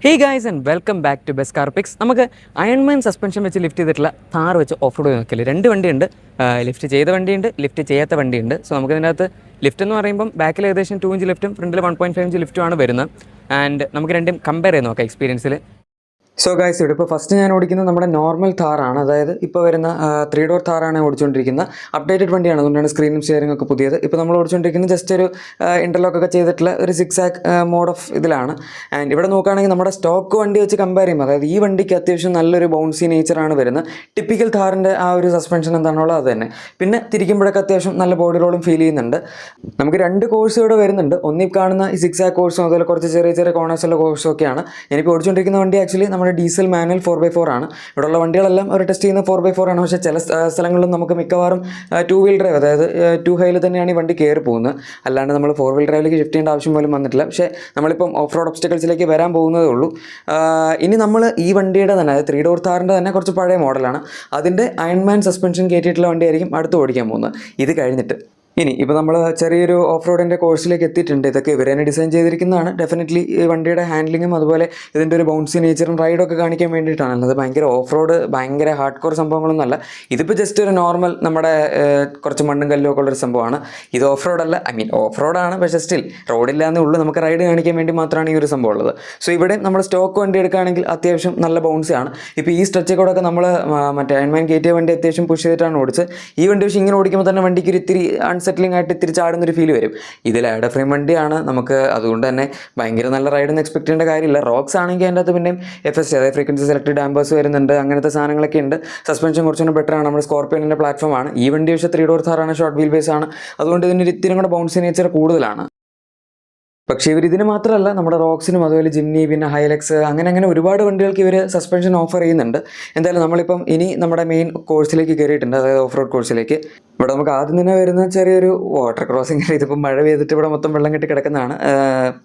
Hey guys and welcome back to Best Car Picks. നമുക്ക് Iron Man suspension വെച്ച് lift ചെയ്തിട്ടുള്ള Thar which off road നോക്കില്ല. രണ്ട് വണ്ടിയുണ്ട്, ലിഫ്റ്റ് ചെയ്ത വണ്ടിയുണ്ട്, ലിഫ്റ്റ് ചെയ്യാത്ത വണ്ടിയുണ്ട്. സോ നമുക്ക് ഇതിനകത്ത് ലിഫ്റ്റ് എന്ന് പറയുമ്പം ബാക്കിൽ ഏകദേശം 2 ഇഞ്ച് ലിഫ്റ്റും ഫ്രണ്ടിൽ 1.5 ഇഞ്ച് ലിഫ്റ്റുമാണ് വരുന്നത്. ആൻഡ് നമുക്ക് രണ്ടും കമ്പയർ ചെയ്ത് നോക്കാം എക്സ്പീരിയൻസിൽ. സോ ഗൈസ്, ഇവിടെ ഇപ്പോൾ ഫസ്റ്റ് ഞാൻ ഓടിക്കുന്നത് നമ്മുടെ നോർമൽ താറാണ്. അതായത് ഇപ്പോൾ വരുന്ന 3 ഡോർ താറാണ് ഓടിച്ചുകൊണ്ടിരിക്കുന്നത്. അപ്ഡേറ്റഡ് വണ്ടിയാണ്, അതുകൊണ്ടാണ് സ്ക്രീനും സ്റ്റിയറിംഗ് ഒക്കെ പുതിയത്. ഇപ്പോൾ നമ്മൾ ഓടിച്ചുകൊണ്ടിരിക്കുന്നത് ജസ്റ്റ് ഒരു ഇൻ്റർലോക്ക് ഒക്കെ ചെയ്തിട്ടുള്ള ഒരു 6 മോഡ് ഓഫ് ഇതിലാണ്. ആൻഡ് ഇവിടെ നോക്കുകയാണെങ്കിൽ നമ്മുടെ സ്റ്റോക്ക് വണ്ടി വെച്ച് കമ്പയർ ചെയ്യുമ്പോൾ, അതായത് ഈ വണ്ടിക്ക് അത്യാവശ്യം നല്ലൊരു ബൗൺസി നേച്ചറാണ് വരുന്നത്. ടിപ്പിക്കൽ താറിൻ്റെ ആ ഒരു സസ്പെൻഷൻ എന്താണുള്ളത് അത് തന്നെ. പിന്നെ തിരിക്കുമ്പോഴൊക്കെ അത്യാവശ്യം നല്ല ബോഡി റോളും ഫീൽ ചെയ്യുന്നുണ്ട്. നമുക്ക് 2 കോഴ്സ് ഇവിടെ വരുന്നുണ്ട്. ഒന്നീ കാണുന്ന ഈ 6 കോഴ്സും അതുപോലെ കുറച്ച് ചെറിയ ചെറിയ കോണേഴ്സുള്ള കോഴ്സും ഒക്കെയാണ്. ഞാനിപ്പോൾ ഓടിച്ചുകൊണ്ടിരിക്കുന്ന വണ്ടി ആക്ച്വലി നമ്മുടെ ഡീസൽ മാനുവൽ 4x4 ആണ്. ഇവിടെയുള്ള വണ്ടികളെല്ലാം അവർ ടെസ്റ്റ് ചെയ്യുന്ന 4x4 ആണ്. പക്ഷേ ചില സ്ഥലങ്ങളിലും നമുക്ക് മിക്കവാറും 2 വീൽ ഡ്രൈവ്, അതായത് 2 ഹൈയിൽ തന്നെയാണ് ഈ വണ്ടി കയറി പോകുന്നത്. അല്ലാണ്ട് നമ്മൾ 4 വീൽ ഡ്രൈവിലേക്ക് ഷിഫ്റ്റ് ചെയ്യേണ്ട ആവശ്യം പോലും വന്നിട്ടില്ല. പക്ഷേ നമ്മളിപ്പം ഓഫ് റോഡ് ഒബ്സ്റ്റക്കിൾസിലേക്ക് വരാൻ പോകുന്നതേ ഉള്ളൂ. ഇനി നമ്മൾ ഈ വണ്ടിയുടെ തന്നെ, അതായത് 3 ഡോർ താറിൻ്റെ തന്നെ കുറച്ച് പഴയ മോഡലാണ്. അതിൻ്റെ അയൺമാൻ സസ്പെൻഷൻ കയറ്റിയിട്ടുള്ള വണ്ടിയായിരിക്കും അടുത്ത് ഓടിക്കാൻ പോകുന്നത്. ഇത് കഴിഞ്ഞിട്ട് ഇപ്പോൾ നമ്മൾ ചെറിയൊരു ഓഫ് റോഡിൻ്റെ കോഴ്സിലേക്ക് എത്തിയിട്ടുണ്ട്. ഇതൊക്കെ ഇവർ തന്നെ ഡിസൈൻ ചെയ്തിരിക്കുന്നതാണ്. ഡെഫിനറ്റ്ലി ഈ വണ്ടിയുടെ ഹാൻഡ്ലിങ്ങും അതുപോലെ ഇതിൻ്റെ ഒരു ബൗൺസി നേച്ചറും റൈഡൊക്കെ കാണിക്കാൻ വേണ്ടിയിട്ടാണ്. അല്ലാതെ ഭയങ്കര ഓഫ് റോഡ്, ഭയങ്കര ഹാർഡ് കോർ സംഭവങ്ങളൊന്നും അല്ല. ഇതിപ്പോൾ ജസ്റ്റ് ഒരു നോർമൽ നമ്മുടെ കുറച്ച് മണ്ണും കല്ലും ഒക്കെ ഉള്ളൊരു സംഭവമാണ്. ഇത് ഓഫ് റോഡല്ല, ഓഫ് റോഡാണ്, പക്ഷേ സ്റ്റിൽ റോഡില്ലാന്നേ ഉള്ളൂ. നമുക്ക് റൈഡ് കാണിക്കാൻ വേണ്ടി മാത്രമാണ് ഈ ഒരു സംഭവം ഉള്ളത്. സോ ഇവിടെ നമ്മൾ സ്റ്റോക്ക് വണ്ടി എടുക്കുകയാണെങ്കിൽ അത്യാവശ്യം നല്ല ബൗൺസിയാണ്. ഇപ്പോൾ ഈ സ്ട്രെച്ചിൽ കൂടെ ഒക്കെ നമ്മൾ മറ്റേ അയൺമാൻ കയറ്റിയ വണ്ടി അത്യാവശ്യം പുഷ് ചെയ്തിട്ടാണ് ഓടിച്ചത്. ഈ വണ്ടി പക്ഷേ ഇങ്ങനെ ഓടിക്കുമ്പോൾ തന്നെ വണ്ടിക്ക് ഒരു ഇത്തിരി സെറ്റിലിംഗ് ആയിട്ട് തിരിച്ചാടുന്നൊരു ഫീൽ വരും. ഇത് ലാഡർ ഫ്രെയിം വണ്ടിയാണ് നമുക്ക്, അതുകൊണ്ട് തന്നെ ഭയങ്കര നല്ല റൈഡൊന്നും എക്സ്പെക്ട് ചെയ്യേണ്ട കാര്യമില്ല. റോക്സ് ആണെങ്കിൽ അതിൻ്റെ അകത്ത് പിന്നെയും FSD, അതായത് ഫ്രീക്വൻസി സെലക്ടഡ് ഡാമ്പേഴ്സ് വരുന്നുണ്ട്, അങ്ങനത്തെ സാധനങ്ങളൊക്കെ ഉണ്ട്. സസ്പെൻഷൻ കുറച്ചുകൂടെ ബെറ്റർ ആണ്. നമ്മുടെ സ്കോർപ്പിയോണിൻ്റെ പ്ലാറ്റ്ഫോമാണ്. ഈ വണ്ടി പക്ഷേ 3 ഡോർ താറാണ്, ഷോർട്ട് വീൽ ബേസ് ആണ്. അതുകൊണ്ട് ഇതിനൊരു ഇത്തിരി കൂടെ ബൗൺസി നേച്ചർ കൂടുതലാണ്. പക്ഷേ ഇതിന് മാത്രമല്ല, നമ്മുടെ റോക്സിനും അതുപോലെ ജിംനി, പിന്നെ ഹൈലക്സ്, അങ്ങനെ ഒരുപാട് വണ്ടികൾക്ക് ഇവർ സസ്പെൻഷൻ ഓഫർ ചെയ്യുന്നുണ്ട്. എന്തായാലും നമ്മളിപ്പം ഇനി നമ്മുടെ മെയിൻ കോഴ്സിലേക്ക് കയറിയിട്ടുണ്ട്, അതായത് ഓഫ് റോഡ് കോഴ്സിലേക്ക്. ഇവിടെ നമുക്ക് ആദ്യം തന്നെ വരുന്ന ചെറിയൊരു വാട്ടർ ക്രോസിംഗ്. ഇതിപ്പം മഴ പെയ്തിട്ട് ഇവിടെ മൊത്തം വെള്ളം കെട്ടി കിടക്കുന്നതാണ്.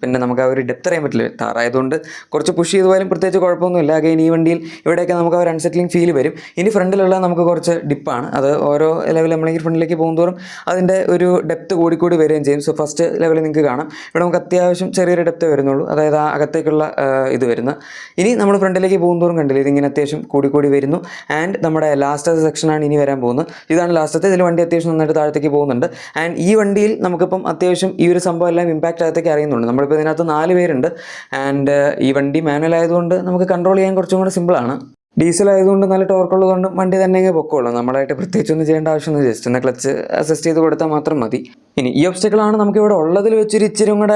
പിന്നെ നമുക്ക് ആ ഒരു ഡെപ്ത് അറിയാൻ പറ്റില്ല. താറായതുകൊണ്ട് കുറച്ച് പുഷ് ചെയ്ത് പോയാലും പ്രത്യേകിച്ച് കുഴപ്പമൊന്നുമില്ല. അഗൈൻ ഈ വണ്ടിയിൽ ഇവിടെയൊക്കെ നമുക്ക് ആ ഒരു അൺസെറ്റിലിംഗ് ഫീൽ വരും. ഇനി ഫ്രണ്ടിലുള്ള നമുക്ക് കുറച്ച് ഡിപ്പാണ്. അത് ഓരോ ലെവൽ നമ്മളെങ്കിൽ ഫ്രണ്ടിലേക്ക് പോകുന്നതോറും അതിൻ്റെ ഒരു ഡെപ്ത് കൂടിക്കൂടി വരികയും ചെയ്യും. സോ ഫസ്റ്റ് ലെവലിൽ നിങ്ങൾക്ക് കാണാം, ഇവിടെ നമുക്ക് അത്യാവശ്യം ചെറിയൊരു ഡെപ്ത് വരുന്നുള്ളൂ, അതായത് ആ അകത്തേക്കുള്ള ഇത് വരുന്ന. ഇനി നമ്മൾ ഫ്രണ്ടിലേക്ക് പോകുന്നതോറും കണ്ടില്ല, ഇതിങ്ങനെ അത്യാവശ്യം കൂടിക്കൂടി വരുന്നു. ആൻഡ് നമ്മുടെ ലാസ്റ്റത്തെ സെക്ഷനാണ് ഇനി വരാൻ പോകുന്നത്. ഇതാണ് ലാസ്റ്റത്തെ. ഇതിൽ വണ്ടി അത്യാവശ്യം നന്നായിട്ട് താഴത്തേക്ക് പോകുന്നുണ്ട്. ആൻഡ് ഈ വണ്ടിയിൽ നമുക്കിപ്പം അത്യാവശ്യം ഈ ഒരു സംഭവം എല്ലാം ഇമ്പാക്റ്റ് അകത്തേക്ക് അറിയുന്നുണ്ട്. നമ്മളിപ്പോൾ ഇതിനകത്ത് 4 പേരുണ്ട്. ആൻഡ് ഈ വണ്ടി മാനുവൽ ആയതുകൊണ്ട് നമുക്ക് കൺട്രോൾ ചെയ്യാൻ കുറച്ചും കൂടെ സിമ്പിളാണ്. ഡീസൽ ആയതുകൊണ്ട് നല്ല ടോർക്കുള്ളതുകൊണ്ട് വണ്ടി തന്നെ പൊക്കോളും. നമ്മളായിട്ട് പ്രത്യേകിച്ചൊന്നും ചെയ്യേണ്ട ആവശ്യമൊന്നും, ജസ്റ്റ് ഒന്ന് ക്ലച്ച് അസിസ്റ്റ് ചെയ്ത് കൊടുത്താൽ മാത്രം മതി. ഇനി ഈ ഒബ്സ്റ്റക്കിളാണ് നമുക്കിവിടെ ഉള്ളതിൽ വെച്ചൊരു ഇച്ചിരും കൂടെ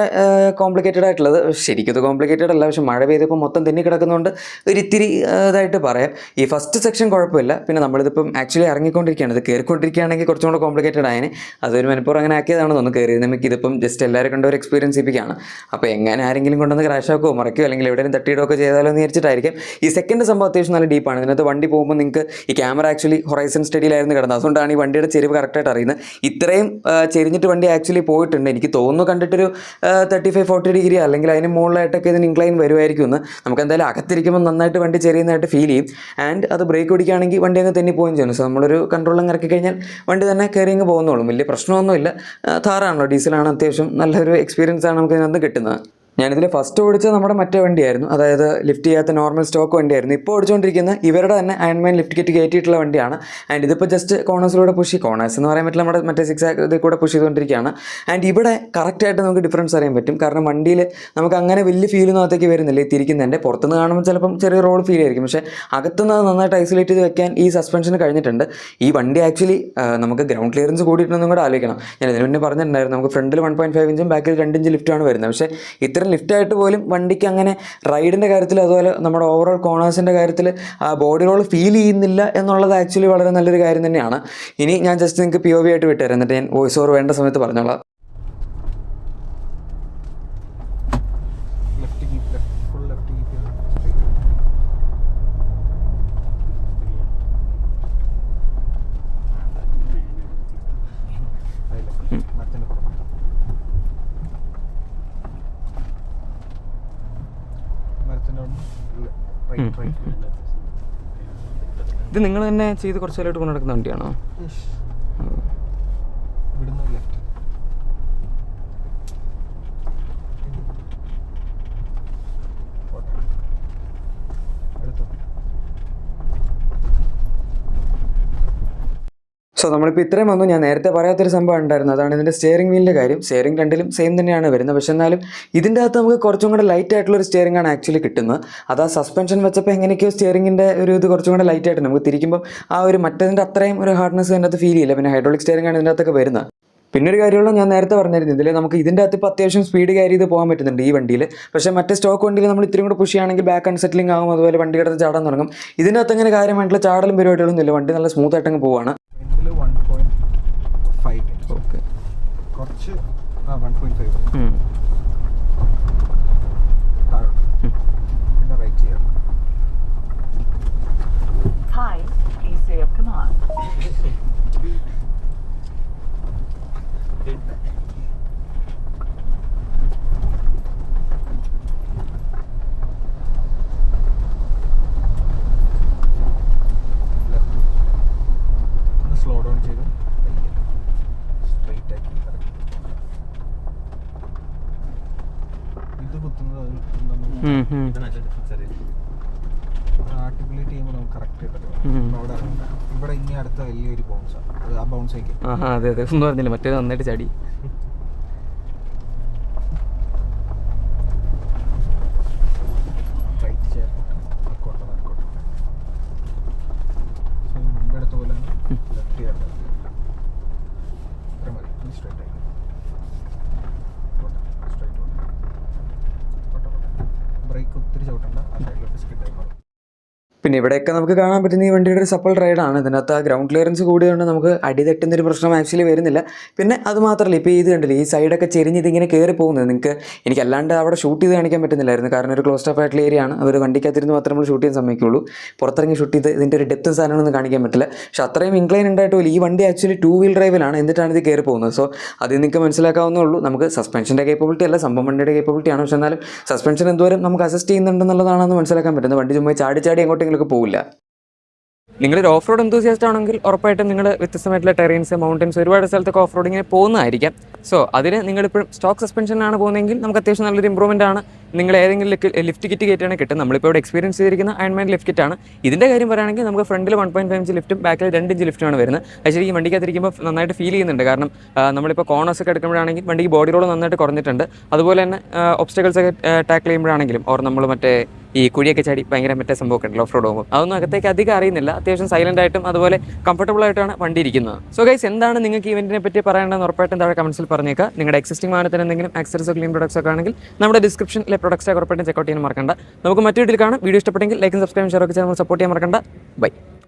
കോംപ്ലിക്കേറ്റഡ് ആയിട്ടുള്ളത്. ശരിക്കും ഇത് കോംപ്ലിക്കേറ്റഡ് അല്ല, പക്ഷേ മഴ പെയ്തപ്പോൾ മൊത്തം തെന്നി കിടക്കുന്നതുകൊണ്ട് ഒരിത്തിരി ഇതായിട്ട് പറയാം. ഈ ഫസ്റ്റ് സെക്ഷൻ കുഴപ്പമില്ല. പിന്നെ നമ്മളിതിപ്പം ആക്ച്വലി ഇറങ്ങിക്കൊണ്ടിരിക്കുകയാണ്. ഇത് കയറിക്കൊണ്ടിരിക്കുകയാണെങ്കിൽ കുറച്ചും കൂടെ കോംപ്ലിക്കേറ്റഡ് ആയതിന്. അതൊരു മനഃപൂർവ്വം അങ്ങനെ ആക്കിയതാണെന്ന് തോന്നുന്നു. കയറി നമുക്ക് ഇതിപ്പം ജസ്റ്റ് എല്ലാവരും കണ്ട ഒരു എക്സ്പീരിയൻസ് ചെയ്യിപ്പിക്കുകയാണ്. അപ്പോൾ എങ്ങനെ ആരെങ്കിലും കൊണ്ടുവന്ന് ക്രാഷ് ആക്കുകയോ മറക്കുകയോ അല്ലെങ്കിൽ എവിടെയും തട്ടിയിടുകയോ ചെയ്താലോ എന്ന് വിചാരിച്ചിട്ടായിരിക്കും. ഈ സെക്കൻഡ് സംഭവം അത്യാവശ്യം നല്ല ഡീപ്പാണ്. ഇതിനകത്ത് വണ്ടി പോകുമ്പോൾ നിങ്ങൾക്ക് ഈ ക്യാമറ ആക്ച്വലി ഹൊറൈസൺ സ്റ്റഡിയിലായിരുന്നു കിടന്നത്. അതുകൊണ്ടാണ് ഈ വണ്ടിയുടെ ചെരിവ് കറക്റ്റായിട്ട് അറിയുന്നത്. ഇത്രയും ചെരിഞ്ഞിട്ട് വണ്ടി ആക്ച്വലി പോയിട്ടുണ്ട്. എനിക്ക് തോന്നുന്നു കണ്ടിട്ടൊരു 35-40 ഡിഗ്രി അല്ലെങ്കിൽ അതിന് മുകളിലായിട്ടൊക്കെ ഇതിന് ഇൻക്ലൈൻ വരുമായിരിക്കും എന്ന്. നമുക്ക് എന്തായാലും അകത്തിരിക്കുമ്പോൾ നന്നായിട്ട് വണ്ടി ചെരിയുന്നതായിട്ട് ഫീൽ ചെയ്യും. ആൻഡ് അത് ബ്രേക്ക് ഓടിക്കുകയാണെങ്കിൽ വണ്ടി അങ്ങ് തെന്നി പോവുകയും ചെയ്യുന്നു. സോ നമ്മളൊരു കൺട്രോളിൽ ഇറക്കി കഴിഞ്ഞാൽ വണ്ടി തന്നെ കയറി അങ്ങ് പോകുന്നുള്ളൂ. വലിയ പ്രശ്നമൊന്നുമില്ല. താറാണല്ലോ, ഡീസലാണ്, അത്യാവശ്യം നല്ലൊരു എക്സ്പീരിയൻസ് ആണ് നമുക്ക് ഇതിനകത്ത് കിട്ടുന്നത്. ഞാനിതിൽ ഫസ്റ്റ് ഓടിച്ചത് നമ്മുടെ മറ്റേ വണ്ടിയായിരുന്നു, അതായത് ലിഫ്റ്റ് ചെയ്യാത്ത നോർമൽ സ്റ്റോക്ക് വണ്ടിയായിരുന്നു. ഇപ്പോൾ ഓടിച്ചുകൊണ്ടിരിക്കുന്ന ഇവരുടെ തന്നെ അയൺമാൻ ലിഫ്റ്റ് കിറ്റ് കയറ്റിയിട്ടുള്ള വണ്ടിയാണ്. ആൻഡ് ഇതിപ്പോൾ ജസ്റ്റ് കോണേഴ്സിലൂടെ കോണേഴ്സ് എന്ന് പറയാൻ പറ്റില്ല, നമ്മുടെ മറ്റേ 6 ഇതിൽ കൂടെ പുഷ് ചെയ്തുകൊണ്ടിരിക്കുകയാണ്. ആൻഡ് ഇവിടെ കറക്റ്റായിട്ട് നമുക്ക് ഡിഫറൻസ് അറിയാൻ പറ്റും. കാരണം വണ്ടിയിൽ നമുക്ക് അങ്ങനെ വലിയ ഫീലൊന്നും അകത്തേക്ക് വരുന്നില്ല. ഈ തിരിക്കുന്നതിൻ്റെ പുറത്തുനിന്ന് കാണുമ്പോൾ ചിലപ്പം ചെറിയ റോഡ് ഫീൽ ആയിരിക്കും, പക്ഷേ അകത്തുനിന്ന് നന്നായിട്ട് ഐസൊലേറ്റ് ചെയ്ത് വെക്കാൻ ഈ സസ്പെൻഷന് കഴിഞ്ഞിട്ടുണ്ട്. ഈ വണ്ടി ആക്ച്വലി നമുക്ക് ഗ്രൗണ്ട് ക്ലിയറൻസ് കൂടിയിട്ടുണ്ടെന്നും കൂടെ ആലോചിക്കണം. ഞാൻ ഇതിന് മുന്നേ പറഞ്ഞിട്ടുണ്ടായിരുന്നു, നമുക്ക് ഫ്രണ്ടിൽ 1.5 ഇഞ്ചും ബാക്കിൽ 2 ഇഞ്ച് ലിഫ്റ്റാണ് വരുന്നത്. പക്ഷേ ഇത്തരം ലിഫ്റ്റായിട്ട് പോലും വണ്ടിക്ക് അങ്ങനെ റൈഡിൻ്റെ കാര്യത്തിൽ അതുപോലെ നമ്മുടെ ഓവറോൾ കോണേഴ്സിൻ്റെ കാര്യത്തിൽ ബോഡി റോൾ ഫീൽ ചെയ്യുന്നില്ല എന്നുള്ളത് ആക്ച്വലി വളരെ നല്ലൊരു കാര്യം തന്നെയാണ്. ഇനി ഞാൻ ജസ്റ്റ് നിങ്ങൾക്ക് POV ആയിട്ട് വിട്ടുതരാം, എന്നിട്ട് ഞാൻ വോയിസ് ഓവർ വേണ്ട സമയത്ത് പറഞ്ഞോളാം. ഇത് നിങ്ങൾ തന്നെ ചെയ്ത് കുറച്ച് കാലമായിട്ട് കൊണ്ടു നടക്കുന്ന വണ്ടിയാണോ? സോ നമ്മളിപ്പോൾ ഇത്രയും വന്നു. ഞാൻ നേരത്തെ പറയാത്തൊരു സംഭവം ഉണ്ടായിരുന്നു, അതാണ് ഇതിൻ്റെ സ്റ്റിയറിംഗ് വീലിൻ്റെ കാര്യം. സ്റ്റിയറിംഗ് രണ്ടിലും സെയിം തന്നെയാണ് വരുന്നത്, പക്ഷേ എന്നാലും ഇതിൻ്റെ അകത്ത് നമുക്ക് കുറച്ചും കൂടെ ലൈറ്റ് ആയിട്ടുള്ളൊരു സ്റ്റിയറിംഗ് ആണ് ആക്ച്വലി കിട്ടുന്നത്. അത് ആ സസ്പെൻഷൻ വെച്ചപ്പോൾ എങ്ങനെയൊക്കെയോ സ്റ്റിയറിംഗിൻ്റെ ഒരു ഇത് കുറച്ചും കൂടെ ലൈറ്റ് ആയിട്ട് നമുക്ക് തിരിക്കുമ്പോൾ ആ ഒരു മറ്റതിൻ്റെ അത്രയും ഒരു ഹാർഡ്നെസ് അതിൻ്റെ അകത്ത് ഫീൽ ചെയ്യില്ല. പിന്നെ ഹൈഡ്രോളിക് സ്റ്റിയറിംഗ് ആണ് ഇതിൻ്റെ അകത്തൊക്കെ വരുന്നത്. പിന്നെ ഒരു കാര്യമുള്ള, ഞാൻ നേരത്തെ പറഞ്ഞിരുന്നു, ഇതിൽ നമുക്ക് ഇതിൻ്റെ അകത്ത് ഇപ്പോൾ അത്യാവശ്യം സ്പീഡ് ക്യാരി ചെയ്ത് പോകാൻ പറ്റുന്നുണ്ട് ഈ വണ്ടിയിൽ. പക്ഷേ മറ്റേ സ്റ്റോക്ക് വണ്ടിയിൽ നമ്മൾ ഇത്തിരി കൂടെ പുഷ് ചെയ്യുകയാണെങ്കിൽ ബാക്ക് അൺസെറ്റിലിംഗ് ആകും, അതുപോലെ വണ്ടി കിടന്ന് ചാടാൻ തുടങ്ങും. ഇതിൻ്റെ അകത്ത് അങ്ങനെ കാര്യമായിട്ടുള്ള ചാടലും പരിപാടികളൊന്നും ഇല്ല, വണ്ടി നല്ല സ്മൂത്ത് ആയിട്ട് അങ്ങ് പോവാണ്. സ്ലോ ഡൗൺ ചെയ്ത് സ്ട്രെയിറ്റ് ആക്കി ഇത് കുത്തുന്നത് ആർട്ടിക്കുലേറ്റ് ചെയ്യുമ്പോൾ നമുക്ക് കറക്റ്റ് അവിടെ ഇവിടെ ഇനി അടുത്ത വലിയൊരു ബൗൺസാണ്, അത് ആ ബൗൺസ് ആയിരിക്കും. അതെ അതെ, ഒന്നും പറഞ്ഞില്ല, മറ്റേത് നന്നായിട്ട് ചാടി. റൈറ്റ് ചേർത്തിട്ട് ആക്കോട്ടെ നടക്കോട്ടെ, മുമ്പ് എടുത്ത പോലെ ലെഫ്റ്റ് ചേർത്ത് ഇത്ര മതി. സ്ട്രൈറ്റ് ആക്കി ബ്രേക്ക് ഒത്തിരി ചവിട്ടണ്ട, ആ സൈഡിലോട്ട് സ്കിഡ് ആയി മാറും. പിന്നെ ഇവിടെയൊക്കെ നമുക്ക് കാണാൻ പറ്റുന്ന ഈ വണ്ടിയുടെ ഒരു സപ്പൽ റൈഡാണ്. ഇതിനകത്ത് ആ ഗ്രൗണ്ട് ക്ലിയറൻസ് കൂടിയതുകൊണ്ട് നമുക്ക് അടി തട്ടുന്നൊരു പ്രശ്നം ആക്ച്വലി വരുന്നില്ല. പിന്നെ അത് മാത്രമല്ല, ഇപ്പോൾ ഇത് കണ്ടില്ല, ഈ സൈഡൊക്കെ ചെരിഞ്ഞ് ഇതിങ്ങനെ കയറി പോകുന്നത് നിങ്ങൾക്ക് എനിക്കല്ലാണ്ട് അവിടെ ഷൂട്ട് ചെയ്ത് കാണിക്കാൻ പറ്റുന്നില്ലായിരുന്നു, കാരണം ഒരു ക്ലോസ്ഡ് ഓഫ് ആയിട്ടുള്ള ഏരിയ ആണ്. അവർ വണ്ടിക്കകത്തിരുന്ന് മാത്രമേ നമ്മൾ ഷൂട്ട് ചെയ്യാൻ സമ്മതിക്കുള്ളൂ. പുറത്തിറങ്ങി ഷൂട്ട് ചെയ്ത് ഇതിൻ്റെ ഒരു ഡെപ്തും സാധനങ്ങളൊന്നും കാണിക്കാൻ പറ്റില്ല. പക്ഷേ അത്രയും ഇൻക്ലൈൻ ഉണ്ടായിട്ട് പോലും ഈ വണ്ടി ആക്ച്വലി 2 വീൽ ഡ്രൈവിലാണ്, എന്നിട്ടാണ് ഇത് കയറി പോകുന്നത്. സോ അത് നിങ്ങൾക്ക് മനസ്സിലാക്കാവുന്നേ ഉള്ളൂ. നമുക്ക് സസ്പെൻഷൻ്റെ കേപ്പബിലിറ്റി അല്ല, സംഭവം വണ്ടിയുടെ കേപ്പബിലിറ്റിയാണ്. പക്ഷേ എന്നാലും സസ്പെൻഷൻ എന്തോരം നമുക്ക് അസിസ്റ്റ് ചെയ്യുന്നുണ്ടെന്നുള്ളതാണെന്ന് മനസ്സിലാക്കാൻ പറ്റുന്നത്. വണ്ടി ചുമ്മാ ചാടി ചാടി എങ്ങോട്ടെങ്കിലൊക്കെ പോകില്ല. നിങ്ങളൊരു ഓഫ് റോഡ് എന്തൂസിയാസ്റ്റ് ആണെങ്കിൽ ഉറപ്പായിട്ടും നിങ്ങൾ വ്യത്യസ്തമായിട്ടുള്ള ടെറൈൻസ്, മൗണ്ടൻസ്, ഒരുപാട് സ്ഥലത്തൊക്കെ ഓഫ് റോഡിങ്ങിന് പോകുന്നതായിരിക്കാം. സോ അതിന് നിങ്ങളിപ്പോൾ സ്റ്റോക്ക് സസ്പെൻഷനാണ് പോകുന്നതെങ്കിൽ നമുക്ക് അത്യാവശ്യം നല്ലൊരു ഇമ്പ്രൂവ്മെൻ്റ് ആണ്. നിങ്ങൾ ഏതെങ്കിലും ലിഫ്റ്റ് കിറ്റ് കയറ്റിയാണ് കിട്ടും. നമ്മളിപ്പോൾ ഇവിടെ എക്സ്പീരിയൻസ് ചെയ്തിരിക്കുന്ന അയൺമാൻ ലിഫ്റ്റ് കിറ്റാണ്. ഇതിൻ്റെ കാര്യം പറയുകയാണെങ്കിൽ നമുക്ക് ഫ്രണ്ടിൽ 1.5 ഇഞ്ച് ലിഫ്റ്റും ബാക്കിൽ 2 ഇഞ്ച് ലിഫ്റ്റുമാണ് വരുന്നത്. ആക്ച്വലി ഈ വണ്ടിക്കകത്തിരിക്കുമ്പോൾ നന്നായിട്ട് ഫീൽ ചെയ്യുന്നുണ്ട്, കാരണം നമ്മളിപ്പോൾ കോർണേഴ്സ് ഒക്കെ എടുക്കുമ്പോഴാണെങ്കിൽ വണ്ടിക്ക് ബോഡി റോൾ നന്നായിട്ട് കുറഞ്ഞിട്ടുണ്ട്. അതുപോലെ തന്നെ ഒബ്സ്റ്റക്കിൾസ് ഒക്കെ ടാക്കിൾ ചെയ്യുമ്പോഴാണെങ്കിലും ഓർ നമ്മൾ മറ്റേ ഈ കുഴിയൊക്കെ ചാടി ഭയങ്കര മറ്റേ സംഭവമൊക്കെ ഉണ്ടല്ലോ ഓഫ് റോഡ് പോകുമ്പോൾ, അതൊന്നും അകത്തേക്ക് അധികം അറിയുന്നില്ല. അത്യാവശ്യം സൈലൻ്റ് ആയിട്ടും അതുപോലെ കംഫർട്ടബിൾ ആയിട്ടാണ് വണ്ടി ഇരിക്കുന്നത്. സോ ഗൈസ്, എന്താണ് നിങ്ങൾക്ക് ഇവന്റിനെ പറ്റി പറയേണ്ടതെന്ന് ഉറപ്പായിട്ടും താഴെ കമൻസിൽ പറഞ്ഞേക്കുക. നിങ്ങളുടെ എക്സിസ്റ്റിംഗ് വാഹനത്തിന് എന്തെങ്കിലും ആക്സസറീസോ ക്ലീൻ പ്രൊഡക്ട്സ് ഒക്കെ ആണെങ്കിൽ നമ്മുടെ ഡിസ്ക്രിപ്ഷനിലെ പ്രൊഡക്ട്സ് ഉറപ്പായിട്ടും ചെക്കൗട്ട് ചെയ്യാൻ മറക്കണ്ട. നമുക്ക് മറ്റൊരു വീഡിയോയിൽ കാണാം. വീഡിയോ ഇഷ്ടപ്പെട്ടെങ്കിൽ ലൈക്കും സബ്സ്ക്രൈബും ഷെയർ ഒക്കെ ചെയ്യാൻ സപ്പോർട്ട് ചെയ്യാൻ മറക്കണ്ട. ബൈ.